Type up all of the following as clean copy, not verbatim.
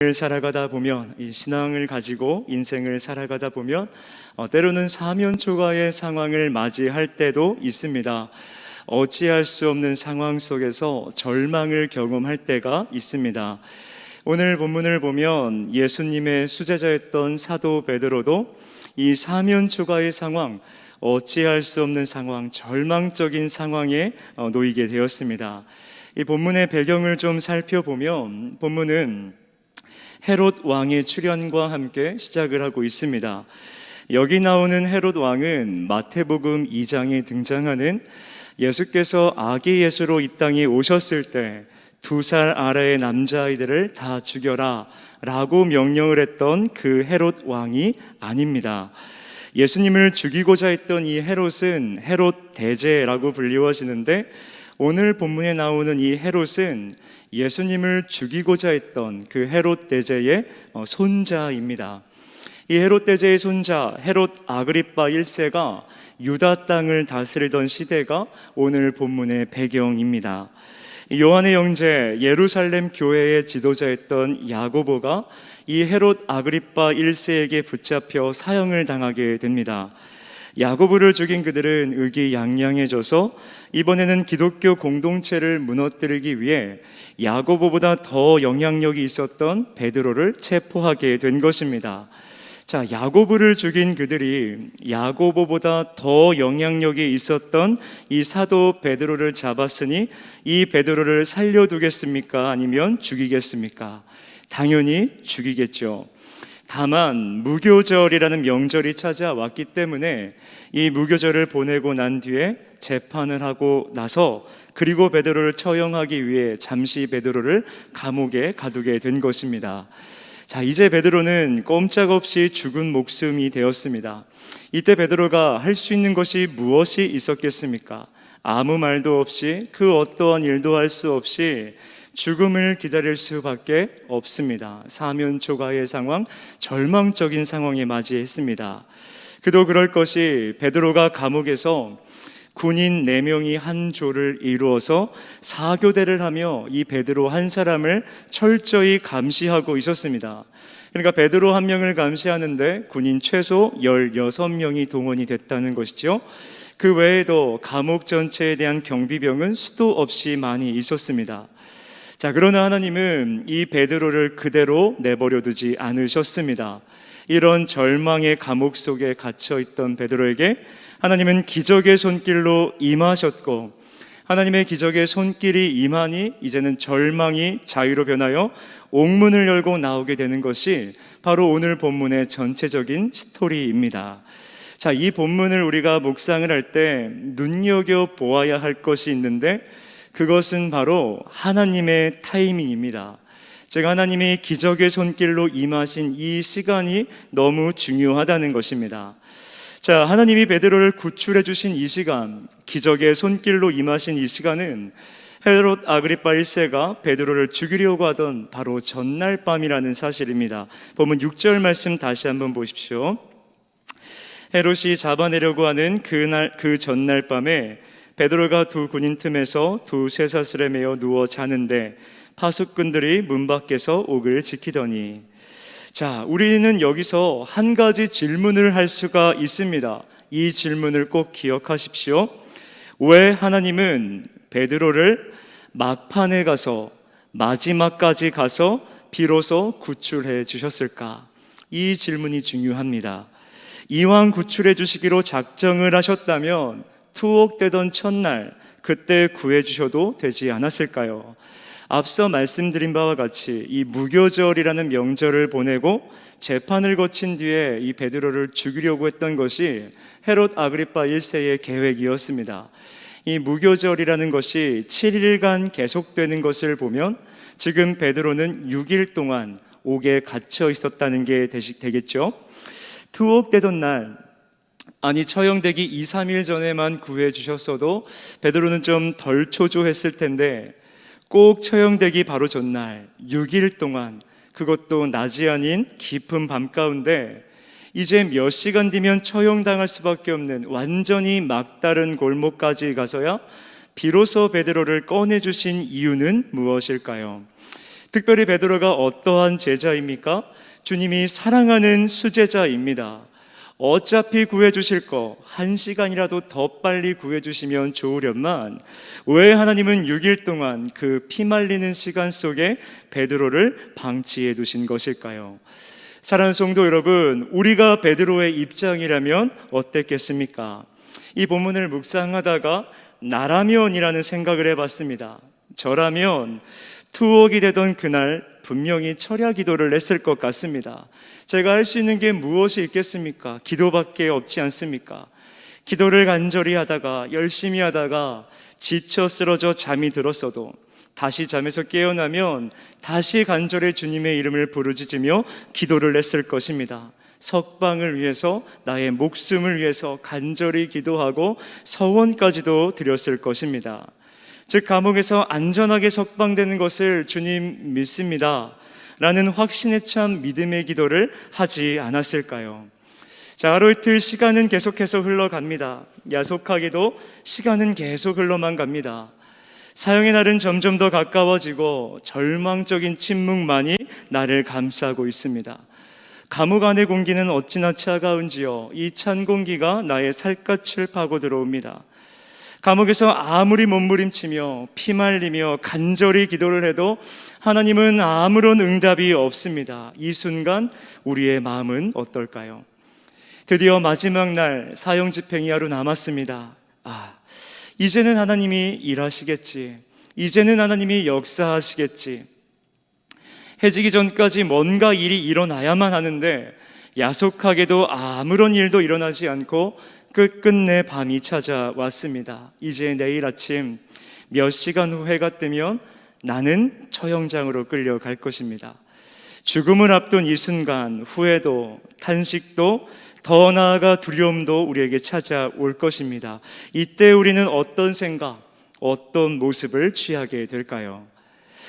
살아가다 보면, 이 신앙을 가지고 인생을 살아가다 보면 때로는 사면초가의 상황을 맞이할 때도 있습니다. 어찌할 수 없는 상황 속에서 절망을 경험할 때가 있습니다. 오늘 본문을 보면 예수님의 수제자였던 사도 베드로도 이 사면초가의 상황, 어찌할 수 없는 상황, 절망적인 상황에 놓이게 되었습니다. 이 본문의 배경을 좀 살펴보면 본문은 헤롯 왕의 출현과 함께 시작을 하고 있습니다. 여기 나오는 헤롯 왕은 마태복음 2장에 등장하는 예수께서 아기 예수로 이 땅에 오셨을 때 2살 아래의 남자아이들을 다 죽여라 라고 명령을 했던 그 헤롯 왕이 아닙니다. 예수님을 죽이고자 했던 이 헤롯은 헤롯 대제라고 불리워지는데, 오늘 본문에 나오는 이 헤롯은 예수님을 죽이고자 했던 그 헤롯 대제의 손자입니다. 이 헤롯 대제의 손자 헤롯 아그리빠 1세가 유다 땅을 다스리던 시대가 오늘 본문의 배경입니다. 요한의 형제 예루살렘 교회의 지도자였던 야고보가 이 헤롯 아그리빠 1세에게 붙잡혀 사형을 당하게 됩니다. 야고보를 죽인 그들은 의기양양해져서 이번에는 기독교 공동체를 무너뜨리기 위해 야고보보다 더 영향력이 있었던 베드로를 체포하게 된 것입니다. 자, 야고보를 죽인 그들이 야고보보다 더 영향력이 있었던 이 사도 베드로를 잡았으니 이 베드로를 살려두겠습니까? 아니면 죽이겠습니까? 당연히 죽이겠죠. 다만 무교절이라는 명절이 찾아왔기 때문에 이 무교절을 보내고 난 뒤에 재판을 하고 나서 그리고 베드로를 처형하기 위해 잠시 베드로를 감옥에 가두게 된 것입니다. 자, 이제 베드로는 꼼짝없이 죽은 목숨이 되었습니다. 이때 베드로가 할 수 있는 것이 무엇이 있었겠습니까? 아무 말도 없이, 그 어떠한 일도 할 수 없이 죽음을 기다릴 수밖에 없습니다. 사면초가의 상황, 절망적인 상황에 맞이했습니다. 그도 그럴 것이 베드로가 감옥에서 군인 4명이 한 조를 이루어서 사교대를 하며 이 베드로 한 사람을 철저히 감시하고 있었습니다. 그러니까 베드로 한 명을 감시하는데 군인 최소 16명이 동원이 됐다는 것이죠. 그 외에도 감옥 전체에 대한 경비병은 수도 없이 많이 있었습니다. 자, 그러나 하나님은 이 베드로를 그대로 내버려 두지 않으셨습니다. 이런 절망의 감옥 속에 갇혀있던 베드로에게 하나님은 기적의 손길로 임하셨고, 하나님의 기적의 손길이 임하니 이제는 절망이 자유로 변하여 옥문을 열고 나오게 되는 것이 바로 오늘 본문의 전체적인 스토리입니다. 자, 이 본문을 우리가 묵상을 할 때 눈여겨보아야 할 것이 있는데, 그것은 바로 하나님의 타이밍입니다. 즉 하나님이 기적의 손길로 임하신 이 시간이 너무 중요하다는 것입니다. 자, 하나님이 베드로를 구출해 주신 이 시간, 기적의 손길로 임하신 이 시간은 헤롯 아그리빠 1세가 베드로를 죽이려고 하던 바로 전날 밤이라는 사실입니다. 보면 6절 말씀 다시 한번 보십시오. 헤롯이 잡아내려고 하는 그 전날 밤에 베드로가 두 군인 틈에서 두 쇠사슬에 매어 누워 자는데 파수꾼들이 문 밖에서 옥을 지키더니. 자, 우리는 여기서 한 가지 질문을 할 수가 있습니다. 이 질문을 꼭 기억하십시오. 왜 하나님은 베드로를 막판에 가서, 마지막까지 가서 비로소 구출해 주셨을까? 이 질문이 중요합니다. 이왕 구출해 주시기로 작정을 하셨다면 투옥되던 첫날, 그때 구해 주셔도 되지 않았을까요? 앞서 말씀드린 바와 같이 이 무교절이라는 명절을 보내고 재판을 거친 뒤에 이 베드로를 죽이려고 했던 것이 헤롯 아그리빠 1세의 계획이었습니다. 이 무교절이라는 것이 7일간 계속되는 것을 보면 지금 베드로는 6일 동안 옥에 갇혀 있었다는 게 되겠죠. 투옥되던 날, 아니 처형되기 2, 3일 전에만 구해 주셨어도 베드로는 좀 덜 초조했을 텐데, 꼭 처형되기 바로 전날 6일 동안, 그것도 낮이 아닌 깊은 밤 가운데 이제 몇 시간 뒤면 처형당할 수밖에 없는 완전히 막다른 골목까지 가서야 비로소 베드로를 꺼내주신 이유는 무엇일까요? 특별히 베드로가 어떠한 제자입니까? 주님이 사랑하는 수제자입니다. 어차피 구해주실 거 1시간이라도 더 빨리 구해주시면 좋으련만 왜 하나님은 6일 동안 그 피말리는 시간 속에 베드로를 방치해 두신 것일까요? 사랑하는 성도 여러분, 우리가 베드로의 입장이라면 어땠겠습니까? 이 본문을 묵상하다가 나라면이라는 생각을 해봤습니다. 저라면 투옥이 되던 그날 분명히 철야 기도를 했을 것 같습니다. 제가 할 수 있는 게 무엇이 있겠습니까? 기도밖에 없지 않습니까? 기도를 간절히 하다가 열심히 하다가 지쳐 쓰러져 잠이 들었어도 다시 잠에서 깨어나면 다시 간절히 주님의 이름을 부르짖으며 기도를 했을 것입니다. 석방을 위해서, 나의 목숨을 위해서 간절히 기도하고 서원까지도 드렸을 것입니다. 즉 감옥에서 안전하게 석방되는 것을 주님 믿습니다 라는 확신에 찬 믿음의 기도를 하지 않았을까요? 자, 하루 이틀 시간은 계속해서 흘러갑니다. 야속하게도 시간은 계속 흘러만 갑니다. 사형의 날은 점점 더 가까워지고 절망적인 침묵만이 나를 감싸고 있습니다. 감옥 안의 공기는 어찌나 차가운지요. 이 찬 공기가 나의 살갗을 파고 들어옵니다. 감옥에서 아무리 몸부림치며 피말리며 간절히 기도를 해도 하나님은 아무런 응답이 없습니다. 이 순간 우리의 마음은 어떨까요? 드디어 마지막 날 사형 집행이 하루 남았습니다. 이제는 하나님이 일하시겠지. 이제는 하나님이 역사하시겠지. 해지기 전까지 뭔가 일이 일어나야만 하는데 야속하게도 아무런 일도 일어나지 않고 끝끝내 밤이 찾아왔습니다. 이제 내일 아침 몇 시간 후 해가 뜨면 나는 처형장으로 끌려갈 것입니다. 죽음을 앞둔 이 순간 후회도 탄식도 더 나아가 두려움도 우리에게 찾아올 것입니다. 이때 우리는 어떤 생각, 어떤 모습을 취하게 될까요?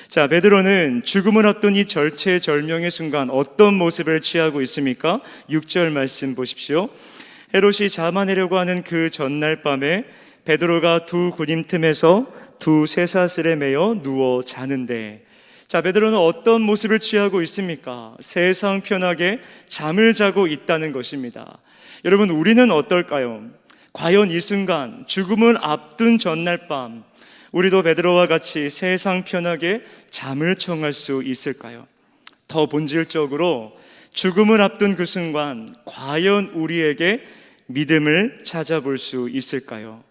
자, 베드로는 죽음을 앞둔 이 절체절명의 순간 어떤 모습을 취하고 있습니까? 6절 말씀 보십시오. 헤롯이 잡아내려고 하는 그 전날 밤에 베드로가 두 군임 틈에서 두 쇠사슬에 매여 누워 자는데, 자, 베드로는 어떤 모습을 취하고 있습니까? 세상 편하게 잠을 자고 있다는 것입니다. 여러분, 우리는 어떨까요? 과연 이 순간 죽음을 앞둔 전날 밤 우리도 베드로와 같이 세상 편하게 잠을 청할 수 있을까요? 더 본질적으로 죽음을 앞둔 그 순간 과연 우리에게 믿음을 찾아볼 수 있을까요?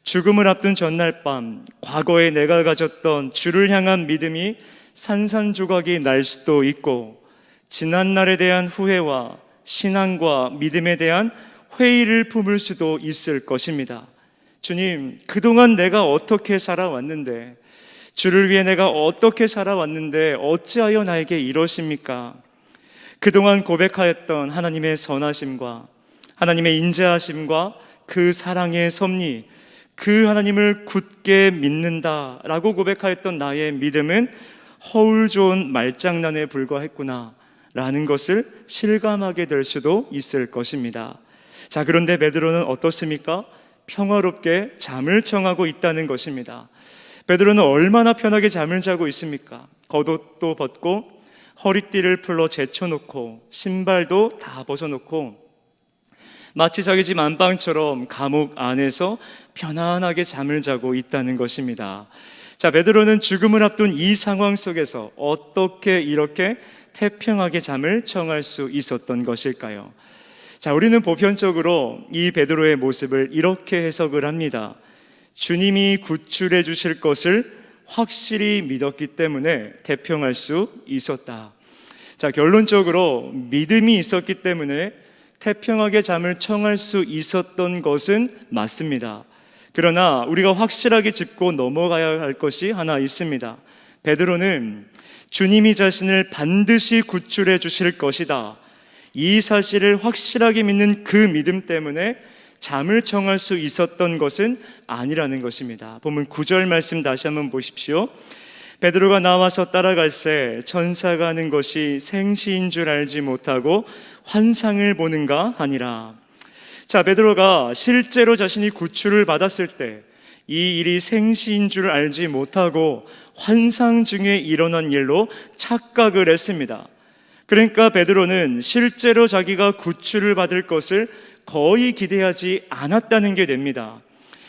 죽음을 앞둔 전날 밤 과거에 내가 가졌던 주를 향한 믿음이 산산조각이 날 수도 있고, 지난날에 대한 후회와 신앙과 믿음에 대한 회의를 품을 수도 있을 것입니다. 주님, 그동안 내가 어떻게 살아왔는데, 주를 위해 내가 어떻게 살아왔는데 어찌하여 나에게 이러십니까? 그동안 고백하였던 하나님의 선하심과 하나님의 인자하심과 그 사랑의 섭리, 그 하나님을 굳게 믿는다라고 고백하였던 나의 믿음은 허울 좋은 말장난에 불과했구나 라는 것을 실감하게 될 수도 있을 것입니다. 자, 그런데 베드로는 어떻습니까? 평화롭게 잠을 청하고 있다는 것입니다. 베드로는 얼마나 편하게 잠을 자고 있습니까? 겉옷도 벗고 허리띠를 풀러 제쳐놓고 신발도 다 벗어놓고 마치 자기 집 안방처럼 감옥 안에서 편안하게 잠을 자고 있다는 것입니다. 자, 베드로는 죽음을 앞둔 이 상황 속에서 어떻게 이렇게 태평하게 잠을 청할 수 있었던 것일까요? 자, 우리는 보편적으로 이 베드로의 모습을 이렇게 해석을 합니다. 주님이 구출해 주실 것을 확실히 믿었기 때문에 태평할 수 있었다. 자, 결론적으로 믿음이 있었기 때문에 태평하게 잠을 청할 수 있었던 것은 맞습니다. 그러나 우리가 확실하게 짚고 넘어가야 할 것이 하나 있습니다. 베드로는 주님이 자신을 반드시 구출해 주실 것이다, 이 사실을 확실하게 믿는 그 믿음 때문에 잠을 청할 수 있었던 것은 아니라는 것입니다. 보면 9절 말씀 다시 한번 보십시오. 베드로가 나와서 따라갈새 천사가 하는 것이 생시인 줄 알지 못하고 환상을 보는가 하니라. 자, 베드로가 실제로 자신이 구출을 받았을 때 이 일이 생시인 줄 알지 못하고 환상 중에 일어난 일로 착각을 했습니다. 그러니까 베드로는 실제로 자기가 구출을 받을 것을 거의 기대하지 않았다는 게 됩니다.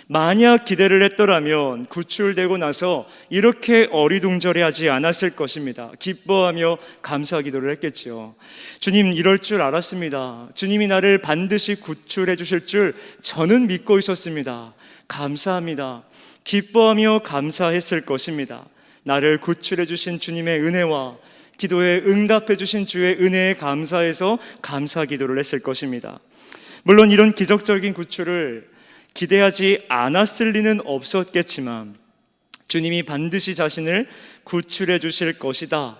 만약 기대를 했더라면 구출되고 나서 이렇게 어리둥절해하지 않았을 것입니다. 기뻐하며 감사 기도를 했겠죠. 주님, 이럴 줄 알았습니다. 주님이 나를 반드시 구출해 주실 줄 저는 믿고 있었습니다. 감사합니다. 기뻐하며 감사했을 것입니다. 나를 구출해 주신 주님의 은혜와 기도에 응답해 주신 주의 은혜에 감사해서 감사 기도를 했을 것입니다. 물론 이런 기적적인 구출을 기대하지 않았을 리는 없었겠지만 주님이 반드시 자신을 구출해 주실 것이다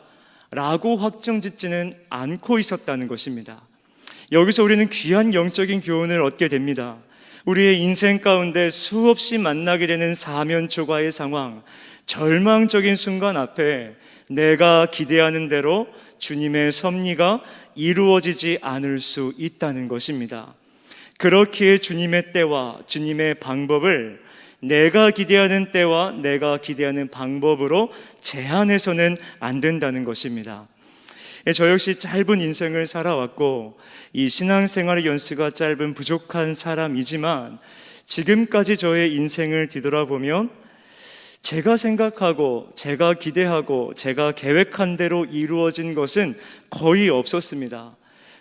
라고 확정짓지는 않고 있었다는 것입니다. 여기서 우리는 귀한 영적인 교훈을 얻게 됩니다. 우리의 인생 가운데 수없이 만나게 되는 사면초가의 상황, 절망적인 순간 앞에 내가 기대하는 대로 주님의 섭리가 이루어지지 않을 수 있다는 것입니다. 그렇기에 주님의 때와 주님의 방법을 내가 기대하는 때와 내가 기대하는 방법으로 제한해서는 안 된다는 것입니다. 저 역시 짧은 인생을 살아왔고 이 신앙생활의 연수가 짧은 부족한 사람이지만 지금까지 저의 인생을 뒤돌아보면 제가 생각하고 제가 기대하고 제가 계획한 대로 이루어진 것은 거의 없었습니다.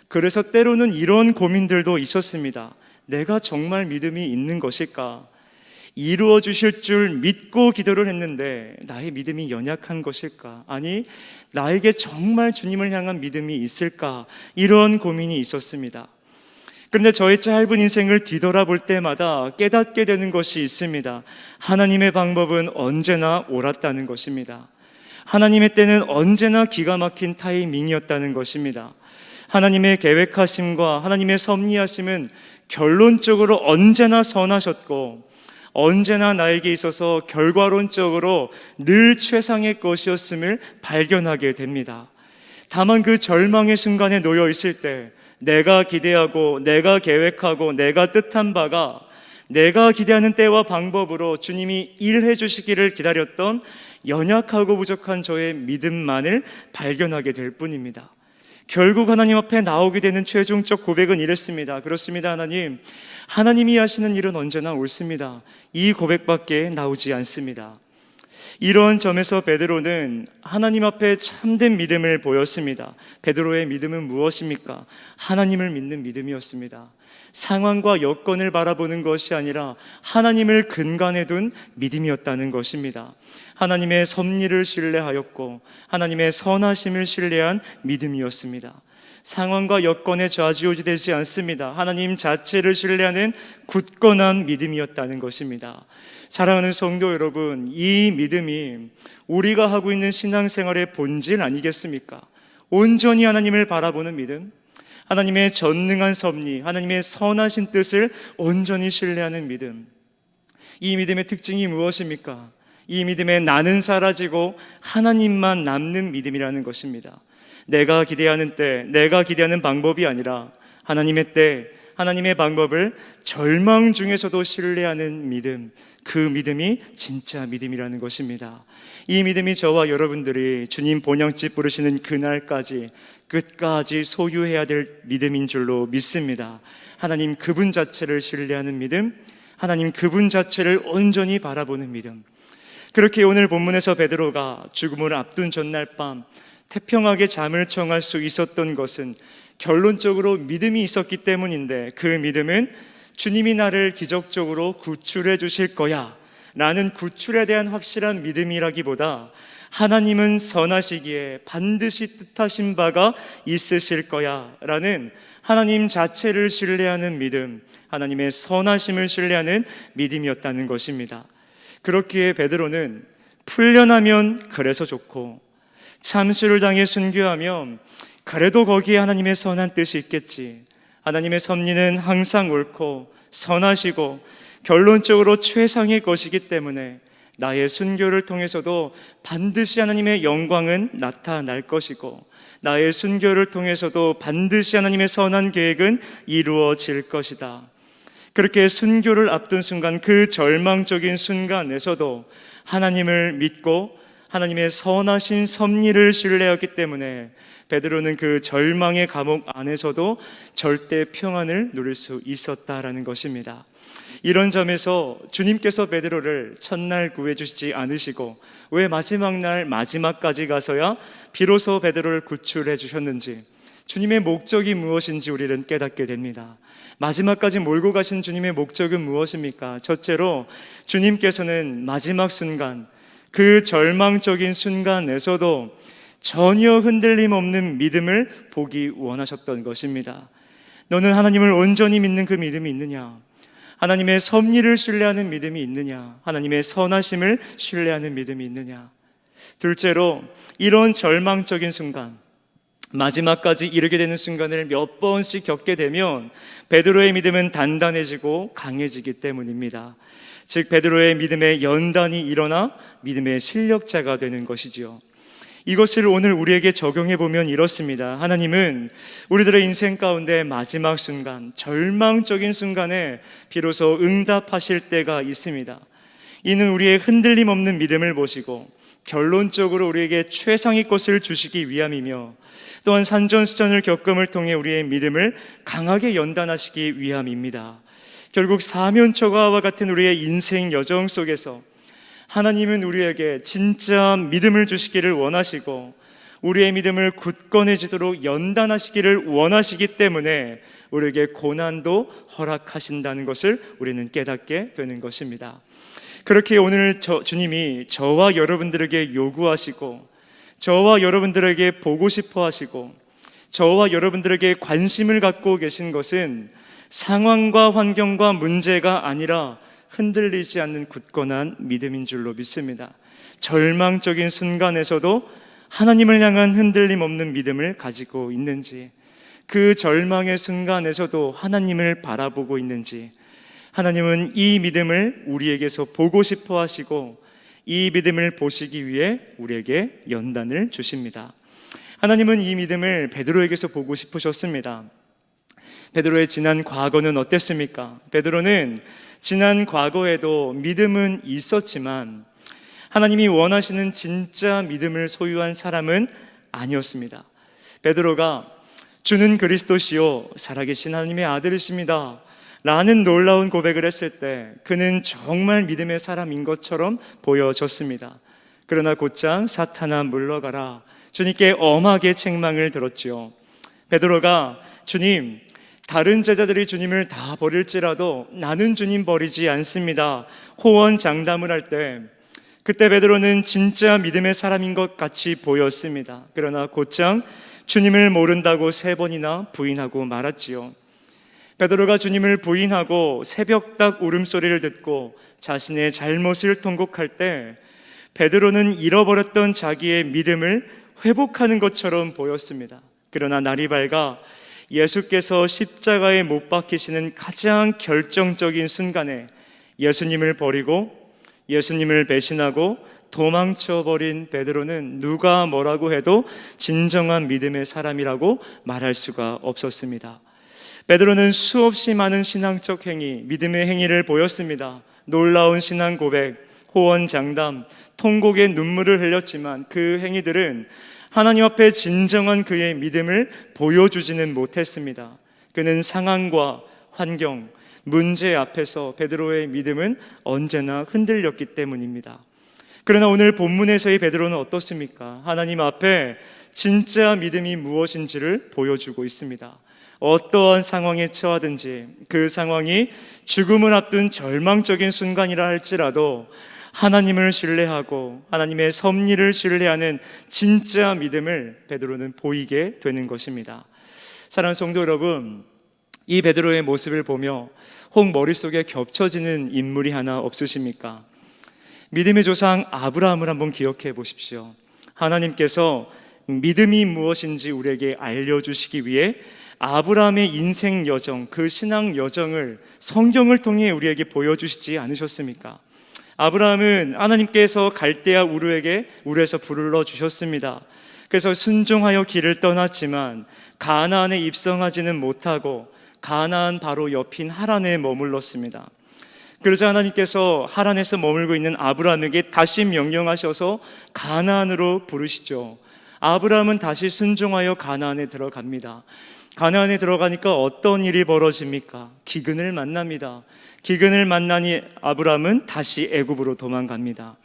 그래서 때로는 이런 고민들도 있었습니다. 내가 정말 믿음이 있는 것일까? 이루어 주실 줄 믿고 기도를 했는데 나의 믿음이 연약한 것일까? 아니, 나에게 정말 주님을 향한 믿음이 있을까? 이런 고민이 있었습니다. 그런데 저의 짧은 인생을 뒤돌아볼 때마다 깨닫게 되는 것이 있습니다. 하나님의 방법은 언제나 옳았다는 것입니다. 하나님의 때는 언제나 기가 막힌 타이밍이었다는 것입니다. 하나님의 계획하심과 하나님의 섭리하심은 결론적으로 언제나 선하셨고 언제나 나에게 있어서 결과론적으로 늘 최상의 것이었음을 발견하게 됩니다. 다만 그 절망의 순간에 놓여 있을 때 내가 기대하고 내가 계획하고 내가 뜻한 바가 내가 기대하는 때와 방법으로 주님이 일해 주시기를 기다렸던 연약하고 부족한 저의 믿음만을 발견하게 될 뿐입니다. 결국 하나님 앞에 나오게 되는 최종적 고백은 이랬습니다. 그렇습니다, 하나님. 하나님이 하시는 일은 언제나 옳습니다. 이 고백밖에 나오지 않습니다. 이런 점에서 베드로는 하나님 앞에 참된 믿음을 보였습니다. 베드로의 믿음은 무엇입니까? 하나님을 믿는 믿음이었습니다. 상황과 여건을 바라보는 것이 아니라 하나님을 근간에 둔 믿음이었다는 것입니다. 하나님의 섭리를 신뢰하였고 하나님의 선하심을 신뢰한 믿음이었습니다. 상황과 여건에 좌지우지되지 않습니다. 하나님 자체를 신뢰하는 굳건한 믿음이었다는 것입니다. 사랑하는 성도 여러분, 이 믿음이 우리가 하고 있는 신앙생활의 본질 아니겠습니까? 온전히 하나님을 바라보는 믿음, 하나님의 전능한 섭리, 하나님의 선하신 뜻을 온전히 신뢰하는 믿음. 이 믿음의 특징이 무엇입니까? 이 믿음에 나는 사라지고 하나님만 남는 믿음이라는 것입니다. 내가 기대하는 때, 내가 기대하는 방법이 아니라 하나님의 때, 하나님의 방법을 절망 중에서도 신뢰하는 믿음, 그 믿음이 진짜 믿음이라는 것입니다. 이 믿음이 저와 여러분들이 주님 본향집 부르시는 그날까지 끝까지 소유해야 될 믿음인 줄로 믿습니다. 하나님 그분 자체를 신뢰하는 믿음, 하나님 그분 자체를 온전히 바라보는 믿음. 그렇게 오늘 본문에서 베드로가 죽음을 앞둔 전날 밤 태평하게 잠을 청할 수 있었던 것은 결론적으로 믿음이 있었기 때문인데, 그 믿음은 주님이 나를 기적적으로 구출해 주실 거야 라는 구출에 대한 확실한 믿음이라기보다 하나님은 선하시기에 반드시 뜻하신 바가 있으실 거야 라는 하나님 자체를 신뢰하는 믿음, 하나님의 선하심을 신뢰하는 믿음이었다는 것입니다. 그렇기에 베드로는 풀려나면 그래서 좋고 참수를 당해 순교하면 그래도 거기에 하나님의 선한 뜻이 있겠지, 하나님의 섭리는 항상 옳고 선하시고 결론적으로 최상의 것이기 때문에 나의 순교를 통해서도 반드시 하나님의 영광은 나타날 것이고 나의 순교를 통해서도 반드시 하나님의 선한 계획은 이루어질 것이다. 그렇게 순교를 앞둔 순간, 그 절망적인 순간에서도 하나님을 믿고 하나님의 선하신 섭리를 신뢰했기 때문에 베드로는 그 절망의 감옥 안에서도 절대 평안을 누릴 수 있었다라는 것입니다. 이런 점에서 주님께서 베드로를 첫날 구해주시지 않으시고 왜 마지막 날 마지막까지 가서야 비로소 베드로를 구출해 주셨는지, 주님의 목적이 무엇인지 우리는 깨닫게 됩니다. 마지막까지 몰고 가신 주님의 목적은 무엇입니까? 첫째로 주님께서는 마지막 순간, 그 절망적인 순간에서도 전혀 흔들림 없는 믿음을 보기 원하셨던 것입니다. 너는 하나님을 온전히 믿는 그 믿음이 있느냐? 하나님의 섭리를 신뢰하는 믿음이 있느냐? 하나님의 선하심을 신뢰하는 믿음이 있느냐? 둘째로 이런 절망적인 순간, 마지막까지 이르게 되는 순간을 몇 번씩 겪게 되면 베드로의 믿음은 단단해지고 강해지기 때문입니다. 즉 베드로의 믿음의 연단이 일어나 믿음의 실력자가 되는 것이지요. 이것을 오늘 우리에게 적용해 보면 이렇습니다. 하나님은 우리들의 인생 가운데 마지막 순간, 절망적인 순간에 비로소 응답하실 때가 있습니다. 이는 우리의 흔들림 없는 믿음을 보시고 결론적으로 우리에게 최상의 것을 주시기 위함이며, 또한 산전수전을 겪음을 통해 우리의 믿음을 강하게 연단하시기 위함입니다. 결국 사면초가와 같은 우리의 인생 여정 속에서 하나님은 우리에게 진짜 믿음을 주시기를 원하시고 우리의 믿음을 굳건해지도록 연단하시기를 원하시기 때문에 우리에게 고난도 허락하신다는 것을 우리는 깨닫게 되는 것입니다. 그렇게 오늘 주님이 저와 여러분들에게 요구하시고 저와 여러분들에게 보고 싶어 하시고 저와 여러분들에게 관심을 갖고 계신 것은 상황과 환경과 문제가 아니라 흔들리지 않는 굳건한 믿음인 줄로 믿습니다. 절망적인 순간에서도 하나님을 향한 흔들림 없는 믿음을 가지고 있는지, 그 절망의 순간에서도 하나님을 바라보고 있는지, 하나님은 이 믿음을 우리에게서 보고 싶어 하시고 이 믿음을 보시기 위해 우리에게 연단을 주십니다. 하나님은 이 믿음을 베드로에게서 보고 싶으셨습니다. 베드로의 지난 과거는 어땠습니까? 베드로는 지난 과거에도 믿음은 있었지만 하나님이 원하시는 진짜 믿음을 소유한 사람은 아니었습니다. 베드로가 주는 그리스도시요 살아계신 하나님의 아들이십니다 라는 놀라운 고백을 했을 때 그는 정말 믿음의 사람인 것처럼 보여졌습니다. 그러나 곧장 사탄아 물러가라, 주님께 엄하게 책망을 들었지요. 베드로가 주님, 다른 제자들이 주님을 다 버릴지라도 나는 주님 버리지 않습니다 호언장담을 할 때, 그때 베드로는 진짜 믿음의 사람인 것 같이 보였습니다. 그러나 곧장 주님을 모른다고 3번이나 부인하고 말았지요. 베드로가 주님을 부인하고 새벽닭 울음소리를 듣고 자신의 잘못을 통곡할 때 베드로는 잃어버렸던 자기의 믿음을 회복하는 것처럼 보였습니다. 그러나 날이 밝아 예수께서 십자가에 못 박히시는 가장 결정적인 순간에 예수님을 버리고 예수님을 배신하고 도망쳐버린 베드로는 누가 뭐라고 해도 진정한 믿음의 사람이라고 말할 수가 없었습니다. 베드로는 수없이 많은 신앙적 행위, 믿음의 행위를 보였습니다. 놀라운 신앙 고백, 호언장담, 통곡의 눈물을 흘렸지만 그 행위들은 하나님 앞에 진정한 그의 믿음을 보여주지는 못했습니다. 그는 상황과 환경, 문제 앞에서 베드로의 믿음은 언제나 흔들렸기 때문입니다. 그러나 오늘 본문에서의 베드로는 어떻습니까? 하나님 앞에 진짜 믿음이 무엇인지를 보여주고 있습니다. 어떠한 상황에 처하든지 그 상황이 죽음을 앞둔 절망적인 순간이라 할지라도 하나님을 신뢰하고 하나님의 섭리를 신뢰하는 진짜 믿음을 베드로는 보이게 되는 것입니다. 사랑하는 성도 여러분, 이 베드로의 모습을 보며 혹 머릿속에 겹쳐지는 인물이 하나 없으십니까? 믿음의 조상 아브라함을 한번 기억해 보십시오. 하나님께서 믿음이 무엇인지 우리에게 알려주시기 위해 아브라함의 인생 여정, 그 신앙 여정을 성경을 통해 우리에게 보여주시지 않으셨습니까? 아브라함은 하나님께서 갈대아 우르에서 불러주셨습니다. 그래서 순종하여 길을 떠났지만 가나안에 입성하지는 못하고 가나안 바로 옆인 하란에 머물렀습니다. 그러자 하나님께서 하란에서 머물고 있는 아브라함에게 다시 명령하셔서 가나안으로 부르시죠. 아브라함은 다시 순종하여 가나안에 들어갑니다. 가나안에 들어가니까 어떤 일이 벌어집니까? 기근을 만납니다. 기근을 만나니 아브라함은 다시 애굽으로 도망갑니다.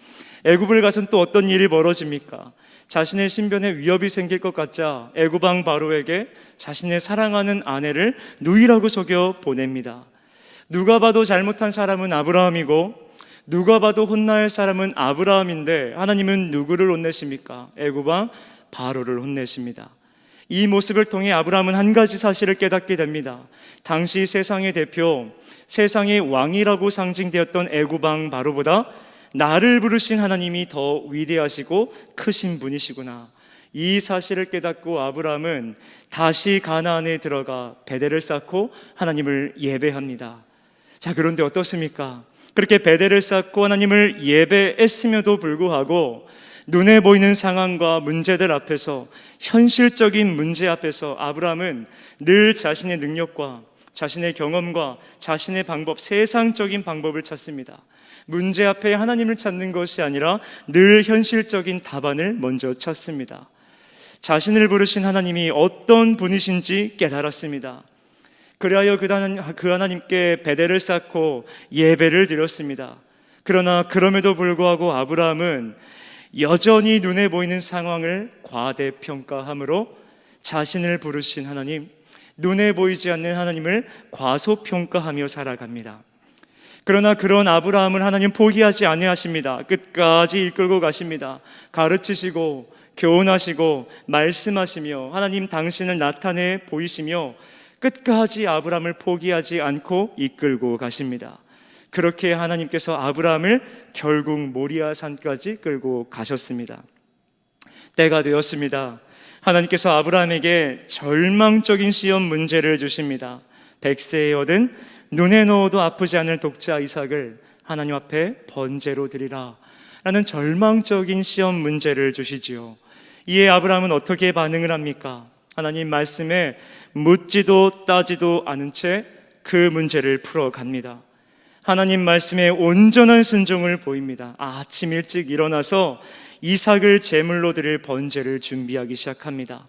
애굽을 가서는 또 어떤 일이 벌어집니까? 자신의 신변에 위협이 생길 것 같자 애굽 왕 바로에게 자신의 사랑하는 아내를 누이라고 속여 보냅니다. 누가 봐도 잘못한 사람은 아브라함이고 누가 봐도 혼나야 할 사람은 아브라함인데 하나님은 누구를 혼내십니까? 애굽 왕 바로를 혼내십니다. 이 모습을 통해 아브라함은 한 가지 사실을 깨닫게 됩니다. 당시 세상의 대표, 세상의 왕이라고 상징되었던 애굽 왕 바로보다 나를 부르신 하나님이 더 위대하시고 크신 분이시구나. 이 사실을 깨닫고 아브라함은 다시 가나안에 들어가 베델을 쌓고 하나님을 예배합니다. 자, 그런데 어떻습니까? 그렇게 베델을 쌓고 하나님을 예배했음에도 불구하고 눈에 보이는 상황과 문제들 앞에서, 현실적인 문제 앞에서 아브라함은 늘 자신의 능력과 자신의 경험과 자신의 방법, 세상적인 방법을 찾습니다. 문제 앞에 하나님을 찾는 것이 아니라 늘 현실적인 답안을 먼저 찾습니다. 자신을 부르신 하나님이 어떤 분이신지 깨달았습니다. 그리하여 그 하나님께 베델을 쌓고 예배를 드렸습니다. 그러나 그럼에도 불구하고 아브라함은 여전히 눈에 보이는 상황을 과대평가함으로 자신을 부르신 하나님, 눈에 보이지 않는 하나님을 과소평가하며 살아갑니다. 그러나 그런 아브라함을 하나님 포기하지 아니하십니다. 끝까지 이끌고 가십니다. 가르치시고 교훈하시고 말씀하시며 하나님 당신을 나타내 보이시며 끝까지 아브라함을 포기하지 않고 이끌고 가십니다. 그렇게 하나님께서 아브라함을 결국 모리아 산까지 끌고 가셨습니다. 때가 되었습니다. 하나님께서 아브라함에게 절망적인 시험 문제를 주십니다. 100세에 얻은 눈에 넣어도 아프지 않을 독자 이삭을 하나님 앞에 번제로 드리라 라는 절망적인 시험 문제를 주시지요. 이에 아브라함은 어떻게 반응을 합니까? 하나님 말씀에 묻지도 따지도 않은 채 그 문제를 풀어갑니다. 하나님 말씀에 온전한 순종을 보입니다. 아침 일찍 일어나서 이삭을 제물로 드릴 번제를 준비하기 시작합니다.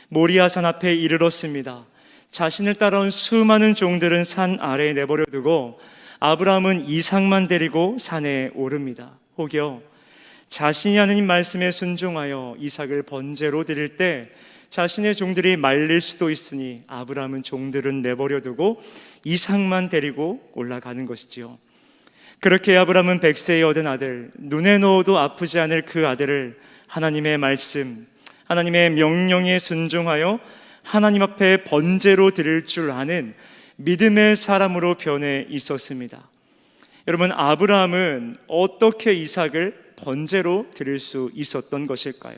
모리아산 앞에 이르렀습니다. 자신을 따라온 수많은 종들은 산 아래에 내버려두고 아브라함은 이삭만 데리고 산에 오릅니다. 혹여 자신이 하나님 말씀에 순종하여 이삭을 번제로 드릴 때 자신의 종들이 말릴 수도 있으니 아브라함은 종들은 내버려두고 이삭만 데리고 올라가는 것이지요. 그렇게 아브라함은 100세에 얻은 아들, 눈에 넣어도 아프지 않을 그 아들을 하나님의 말씀, 하나님의 명령에 순종하여 하나님 앞에 번제로 드릴 줄 아는 믿음의 사람으로 변해 있었습니다. 여러분, 아브라함은 어떻게 이삭을 번제로 드릴 수 있었던 것일까요?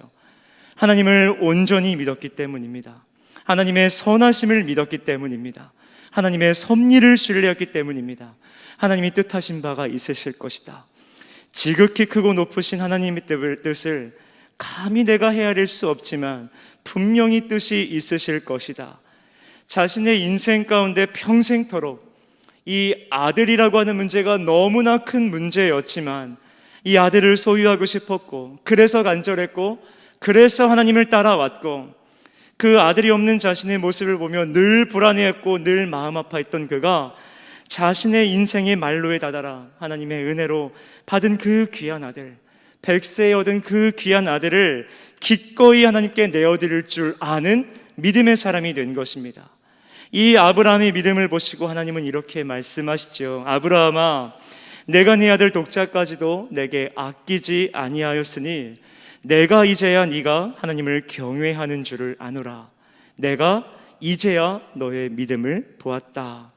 하나님을 온전히 믿었기 때문입니다. 하나님의 선하심을 믿었기 때문입니다. 하나님의 섭리를 신뢰했기 때문입니다. 하나님이 뜻하신 바가 있으실 것이다. 지극히 크고 높으신 하나님의 뜻을 감히 내가 헤아릴 수 없지만 분명히 뜻이 있으실 것이다. 자신의 인생 가운데 평생토록 이 아들이라고 하는 문제가 너무나 큰 문제였지만 이 아들을 소유하고 싶었고, 그래서 간절했고, 그래서 하나님을 따라왔고, 그 아들이 없는 자신의 모습을 보며 늘 불안해했고 늘 마음 아파했던 그가 자신의 인생의 만로에 다다라 하나님의 은혜로 받은 그 귀한 아들, 100세에 얻은 그 귀한 아들을 기꺼이 하나님께 내어드릴 줄 아는 믿음의 사람이 된 것입니다. 이 아브라함의 믿음을 보시고 하나님은 이렇게 말씀하시죠. 아브라함아, 내가 네 아들 독자까지도 내게 아끼지 아니하였으니 내가 이제야 네가 하나님을 경외하는 줄을 아노라. 내가 이제야 너의 믿음을 보았다.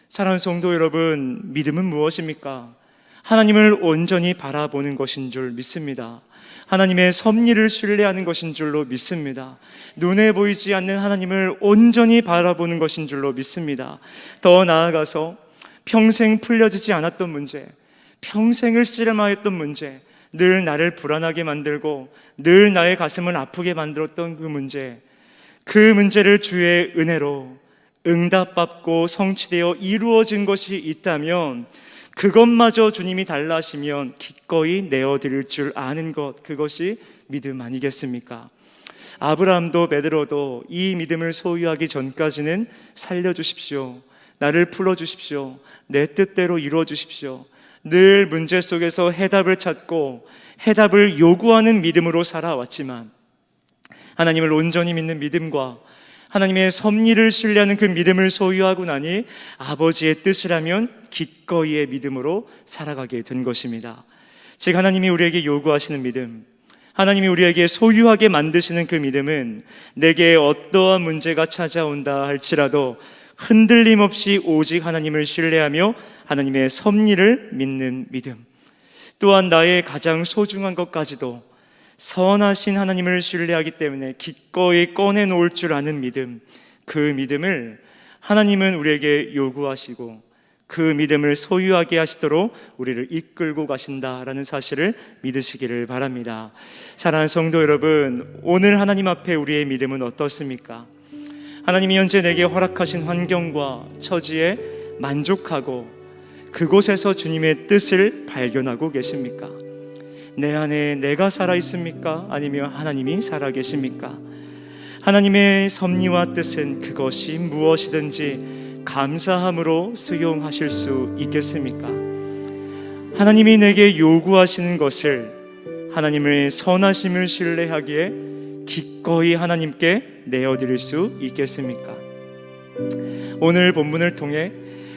사랑하는 성도 여러분, 믿음은 무엇입니까? 하나님을 온전히 바라보는 것인 줄 믿습니다. 하나님의 섭리를 신뢰하는 것인 줄로 믿습니다. 눈에 보이지 않는 하나님을 온전히 바라보는 것인 줄로 믿습니다. 더 나아가서 평생 풀려지지 않았던 문제, 평생을 씨름하였던 문제, 늘 나를 불안하게 만들고 늘 나의 가슴을 아프게 만들었던 그 문제를 주의 응답받고 성취되어 이루어진 것이 있다면 그것마저 주님이 달라 하시면 기꺼이 내어드릴 줄 아는 것, 그것이 믿음 아니겠습니까? 아브라함도 베드로도 이 믿음을 소유하기 전까지는 살려주십시오, 나를 풀어주십시오, 내 뜻대로 이루어주십시오, 늘 문제 속에서 해답을 찾고 해답을 요구하는 믿음으로 살아왔지만 하나님을 온전히 믿는 믿음과 하나님의 섭리를 신뢰하는 그 믿음을 소유하고 나니 아버지의 뜻이라면 기꺼이의 믿음으로 살아가게 된 것입니다. 즉 하나님이 우리에게 요구하시는 믿음, 하나님이 우리에게 소유하게 만드시는 그 믿음은 내게 어떠한 문제가 찾아온다 할지라도 흔들림 없이 오직 하나님을 신뢰하며 하나님의 섭리를 믿는 믿음, 또한 나의 가장 소중한 것까지도 선하신 하나님을 신뢰하기 때문에 기꺼이 꺼내놓을 줄 아는 믿음, 그 믿음을 하나님은 우리에게 요구하시고 그 믿음을 소유하게 하시도록 우리를 이끌고 가신다라는 사실을 믿으시기를 바랍니다. 사랑하는 성도 여러분, 오늘 하나님 앞에 우리의 믿음은 어떻습니까? 하나님이 현재 내게 허락하신 환경과 처지에 만족하고 그곳에서 주님의 뜻을 발견하고 계십니까? 내 안에 내가 살아있습니까? 아니면 하나님이 살아계십니까? 하나님의 섭리와 뜻은 그것이 무엇이든지 감사함으로 수용하실 수 있겠습니까? 하나님이 내게 요구하시는 것을 하나님의 선하심을 신뢰하기에 기꺼이 하나님께 내어드릴 수 있겠습니까? 오늘 본문을 통해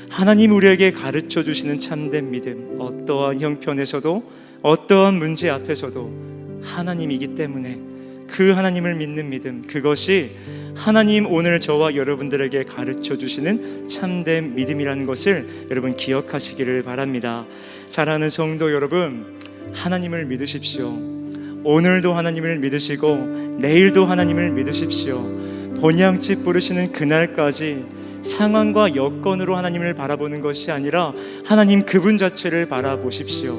하나님 우리에게 가르쳐 주시는 참된 믿음, 어떠한 형편에서도 어떠한 문제 앞에서도 하나님이기 때문에 그 하나님을 믿는 믿음, 그것이 하나님 오늘 저와 여러분들에게 가르쳐 주시는 참된 믿음이라는 것을 여러분 기억하시기를 바랍니다. 사랑하는 성도 여러분, 하나님을 믿으십시오. 오늘도 하나님을 믿으시고 내일도 하나님을 믿으십시오. 본향집 부르시는 그날까지 상황과 여건으로 하나님을 바라보는 것이 아니라 하나님 그분 자체를 바라보십시오.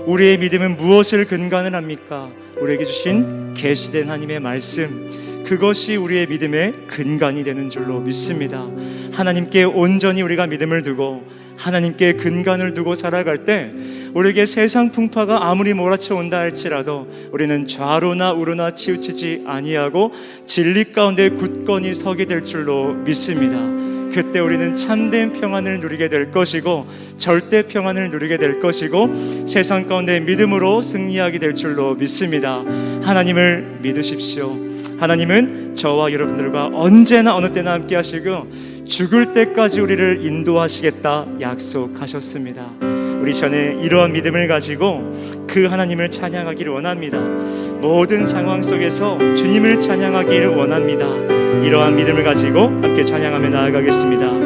우리의 믿음은 무엇을 근간을 합니까? 우리에게 주신 계시된 하나님의 말씀, 그것이 우리의 믿음의 근간이 되는 줄로 믿습니다. 하나님께 온전히 우리가 믿음을 두고 하나님께 근간을 두고 살아갈 때 우리에게 세상 풍파가 아무리 몰아쳐온다 할지라도 우리는 좌로나 우로나 치우치지 아니하고 진리 가운데 굳건히 서게 될 줄로 믿습니다. 그때 우리는 참된 평안을 누리게 될 것이고 절대 평안을 누리게 될 것이고 세상 가운데 믿음으로 승리하게 될 줄로 믿습니다. 하나님을 믿으십시오. 하나님은 저와 여러분들과 언제나 어느 때나 함께 하시고 죽을 때까지 우리를 인도하시겠다 약속하셨습니다. 우리 전에 이러한 믿음을 가지고 그 하나님을 찬양하기를 원합니다. 모든 상황 속에서 주님을 찬양하기를 원합니다. 이러한 믿음을 가지고 함께 찬양하며 나아가겠습니다.